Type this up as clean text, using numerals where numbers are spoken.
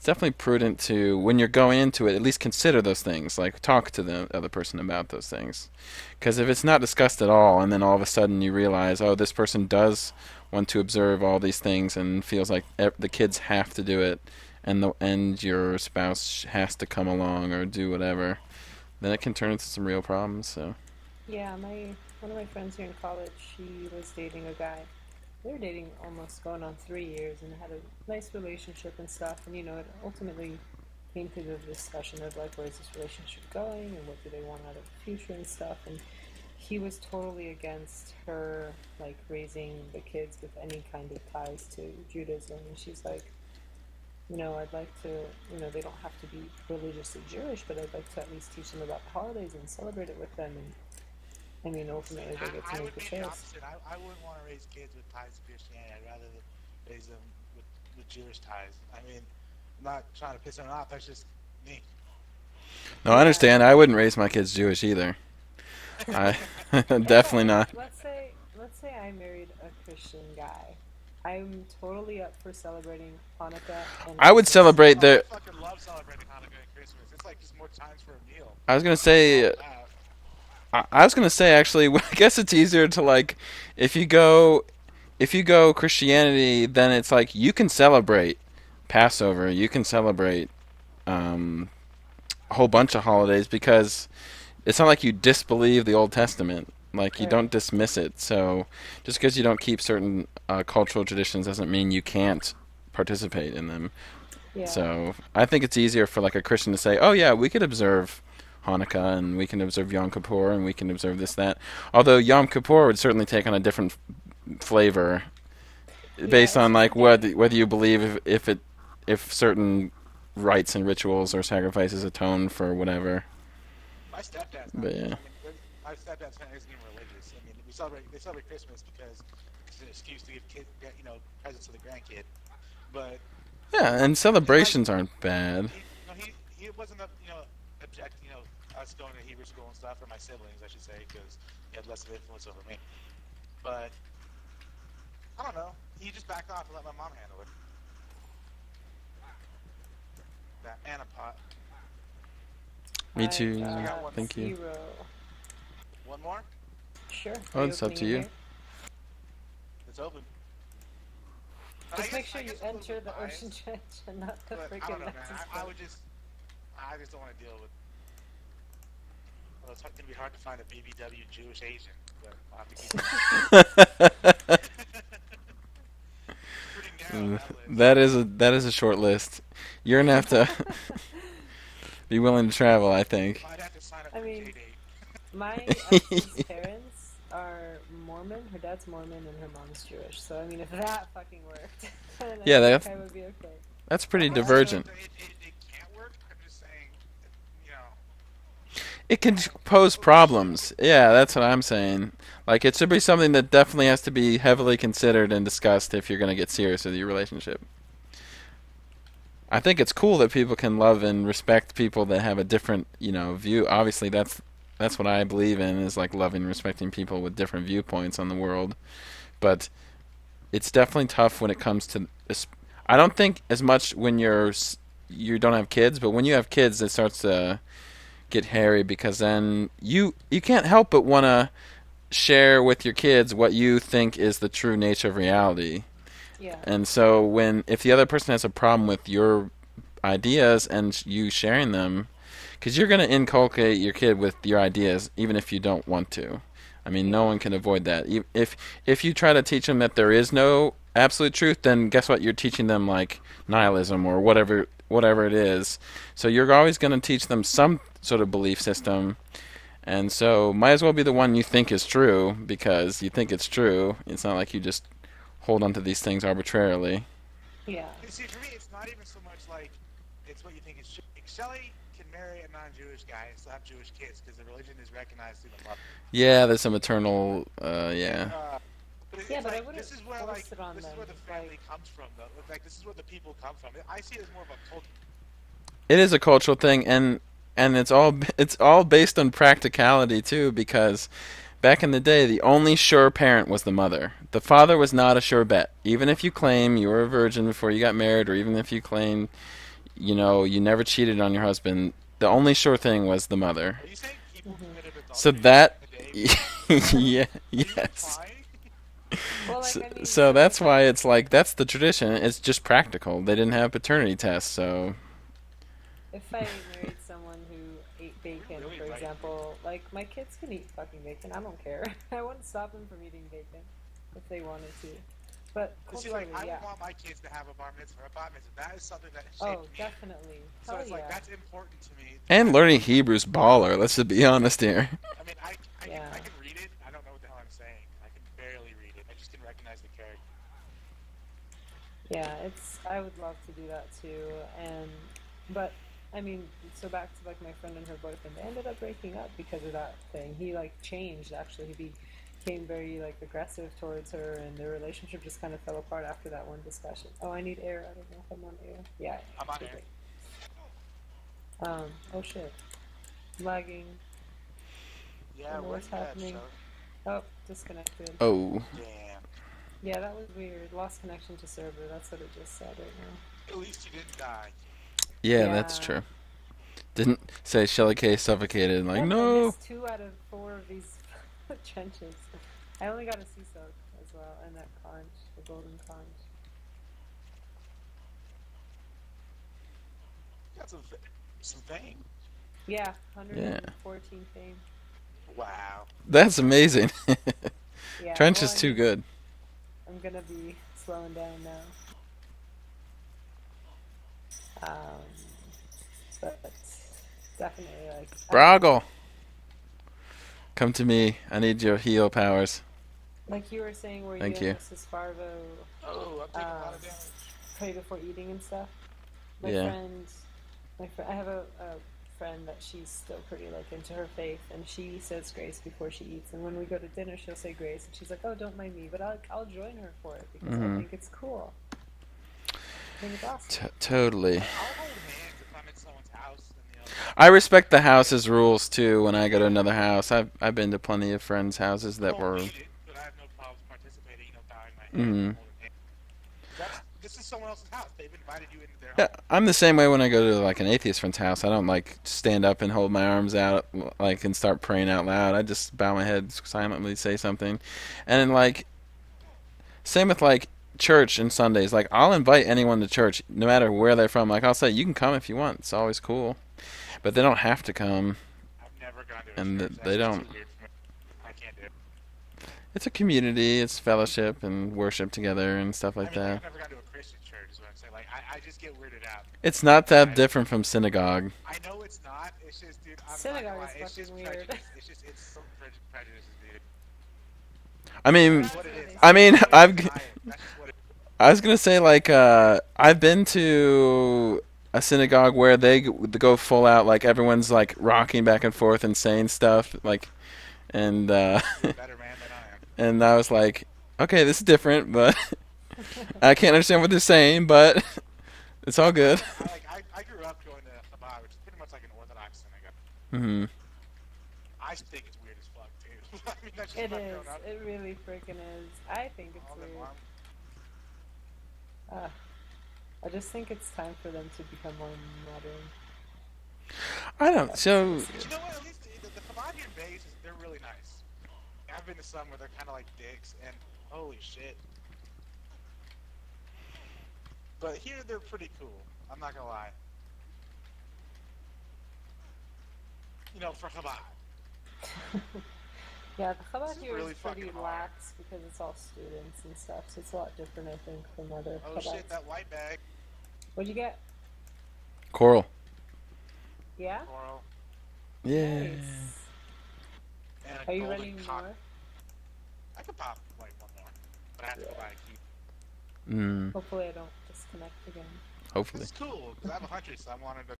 it's definitely prudent to, when you're going into it, at least consider those things. Like, talk to the other person about those things. Because if it's not discussed at all, and then all of a sudden you realize, oh, this person does want to observe all these things and feels like the kids have to do it, and your spouse has to come along or do whatever, then it can turn into some real problems. So. Yeah, my one of my friends here in college, she was dating a guy. They were dating almost going on 3 years and had a nice relationship and stuff. And it ultimately came to the discussion of like, where's this relationship going and what do they want out of the future and stuff. And he was totally against her like raising the kids with any kind of ties to Judaism. And she's like, I'd like to, they don't have to be religiously Jewish, but I'd like to at least teach them about the holidays and celebrate it with them. And I mean, See, ultimately, they get to I make would the be the choice. opposite. I wouldn't want to raise kids with ties to Christianity. I'd rather raise them with Jewish ties. I mean, I'm not trying to piss anyone off. That's just me. No, I Yeah, understand. I wouldn't raise my kids Jewish either. I yeah. definitely not. Let's say I married a Christian guy. I'm totally up for celebrating Hanukkah and I would Christmas. celebrate Oh, I the. fucking love celebrating Hanukkah and Christmas. It's like just more times for a meal. I was gonna I'm all say. about. I was gonna say actually. I guess it's easier to like, if you go, Christianity, then it's like you can celebrate Passover. You can celebrate um, a whole bunch of holidays because it's not like you disbelieve the Old Testament. Like you Right. don't dismiss it. So just because you don't keep certain cultural traditions doesn't mean you can't participate in them. Yeah. So I think it's easier for like a Christian to say, "Oh yeah, we could observe Hanukkah and we can observe Yom Kippur and we can observe this that." Although Yom Kippur would certainly take on a different flavor Yeah, based it's on just like again. whether you believe if certain rites and rituals or sacrifices atone for whatever. My stepdad's not. But yeah. I mean, my stepdad's family isn't even religious. I mean, they celebrate Christmas because it's an excuse to give presents to the grandkid. But Yeah, and he likes celebrations aren't bad. he wasn't object us going to Hebrew school and stuff, or my siblings I should say, because he had less of influence over me. But I don't know. He just backed off and let my mom handle it. That and a pot. Me I too. I got got one more. Thank you. 0. One more. Sure. Are Oh, you it's up to opening it you. here? It's open. I Just make guess sure I you guess I'm a little enter bit the ocean biased, trench and not the but I don't freaking know, man. Nexus I plate. would I just don't want to deal with. Well, it's gonna be hard to find a BBW Jewish Asian, but I'll have to keep pretty narrow on that list. That is a short list. You're gonna have to be willing to travel, I think. Might have to sign up I for a J mean, date. my ex's parents are Mormon. Her dad's Mormon and her mom's Jewish. So, I mean, if that fucking worked, then I Yeah, think that's I would be okay. that's I'm pretty not saying divergent. it can't work. I'm just saying, you know, It can it's pose a little risky. problems. Yeah, that's what I'm saying. Like it should be something that definitely has to be heavily considered and discussed if you're gonna get serious with your relationship. I think it's cool that people can love and respect people that have a different, view. Obviously, that's what I believe in is like loving and respecting people with different viewpoints on the world. But it's definitely tough when it comes to. I don't think as much when you don't have kids, but when you have kids, it starts to get hairy because then you can't help but want to share with your kids what you think is the true nature of reality. Yeah. And so when if the other person has a problem with your ideas and you sharing them, because you're going to inculcate your kid with your ideas even if you don't want to. I mean, no Yeah. one can avoid that. If you try to teach them that there is no absolute truth, then guess what? You're teaching them like nihilism or whatever it is. So you're always going to teach them some sort of belief system, and so might as well be the one you think is true because you think it's true. It's not like you just hold on to these things arbitrarily. Yeah. You see, for me, it's not even so much like it's what you think is true. Like, Shelly can marry a non-Jewish guy and still have Jewish kids because the religion is recognized through the mother. Yeah, there's some eternal. Yeah. But Yeah, it's but I like wouldn't force it on this is them. where the Like, family comes from, though. Like this is where the people come from. I see it as more of a culture. It is a cultural thing, and it's all based on practicality too. Because back in the day, the only sure parent was the mother. The father was not a sure bet. Even if you claim you were a virgin before you got married, or even if you claim you know, you never cheated on your husband. The only sure thing was the mother. Are you saying people committed So adultery that, in a day? yeah, Are you yes. implying? Well, like, So, I mean, so so that's why it's like that's the tradition. It's just practical. They didn't have paternity tests, so if I married someone who ate bacon, really for right. example, like, my kids can eat fucking bacon. I don't care. I wouldn't stop them from eating bacon if they wanted to. But Because see, like, culturally, I yeah. would want my kids to have a bar mitzvah or a bat mitzvah. That is something that shaped Oh, me. definitely. So Hell it's like yeah. that's important to me. and learning Hebrew's baller. Let's just be honest here. I mean, Yeah. I can read it. I don't know what the hell I'm saying. I can barely read it. I just can recognize the character. Yeah, I would love to do that too. But I mean, so back to like my friend and her boyfriend, they ended up breaking up because of that thing. He like changed actually. He became very like aggressive towards her, and their relationship just kind of fell apart after that one discussion. Oh, I need air. I don't know if I'm on air. Yeah, I'm on okay, air. great. Oh shit, lagging. Yeah, Don't know what's what's that? happening. So, Oh, disconnected. Oh, damn. Yeah, that was weird. Lost connection to server. That's what it just said right now. At least you didn't die. yeah, that's Yeah. true. Didn't say Shelly K suffocated. Like, Yep, I no. missed 2 out of 4 of these trenches. I only got a sea soak as well, and that conch, the golden conch. Got some fame. Yeah, 114 fame. Wow. That's amazing. Yeah, Trench well, is I too mean, good. I'm gonna be slowing down now. But definitely like. Brogel, come to me. I need your heal powers. Like you were saying, where Thank you you. and Mrs. Farvo Oh, I'm taking a lot of damage. pray before eating and stuff. Yeah. I have a friend that she's still pretty like into her faith, and she says grace before she eats. And when we go to dinner, she'll say grace, and she's like, "Oh, don't mind me," but I'll join her for it because I think it's cool. I think it's awesome. Totally. I'll hold hands if I'm in someone's house. And, I respect the house's rules too. When I go to another house, I've been to plenty of friends' houses that I were. won't eat it, but I have no problems participating. Bowing my head. Mhm. Holding hands. This is someone else's house. They've invited you into their Yeah, home. I'm the same way when I go to like an atheist friend's house. I don't like stand up and hold my arms out like and start praying out loud. I just bow my head, silently say something, and then like same with like church and Sundays. Like I'll invite anyone to church, no matter where they're from. Like I'll say you can come if you want. It's always cool, but they don't have to come. I've never gone to a And church. they That's don't. too weird for me. I can't do it. It's a community. It's fellowship and worship together and stuff like I've that. never gone to a Christian church, is what I'm saying. Like, I just get weirded out. It's not that different from synagogue. I know it's not. It's just, dude, I'm Synagogue not gonna is lie. It's fucking just weird. prejudice. It's some prejudices, dude. I mean, That's what it is. I mean, That's I've. just what it is. I was gonna say like I've been to a synagogue where they go full out, like everyone's like rocking back and forth and saying stuff like, and You're a better man than I am. and I was like, okay, this is different, but I can't understand what they're saying, but it's all good. I grew up going to Kabam, which is pretty much like an Orthodox synagogue. Hmm. I think it's weird as fuck, too. I mean, that's just It not is. growing up. It really freaking is. I think it's All day weird. long. I just think it's time for them to become more modern. I don't. So But you know what? At least the Kabam here in Vegas, they're really nice. I've been to some where they're kind of like dicks, and holy shit. But here they're pretty cool. I'm not gonna lie. You know, for Chabad. Yeah, the This Chabad is here really is pretty fucking hard. lax because it's all students and stuff, so it's a lot different, I think, from other Oh Chabads. shit, that white bag. What'd you get? coral. Yeah? Coral. Yeah. Nice. And a Are you golden ready cock. more? I could pop like one more, but I have to go buy a key. Mm. Hopefully I don't disconnect again. Hopefully. This is cool, because I have a hunter, so I wanted to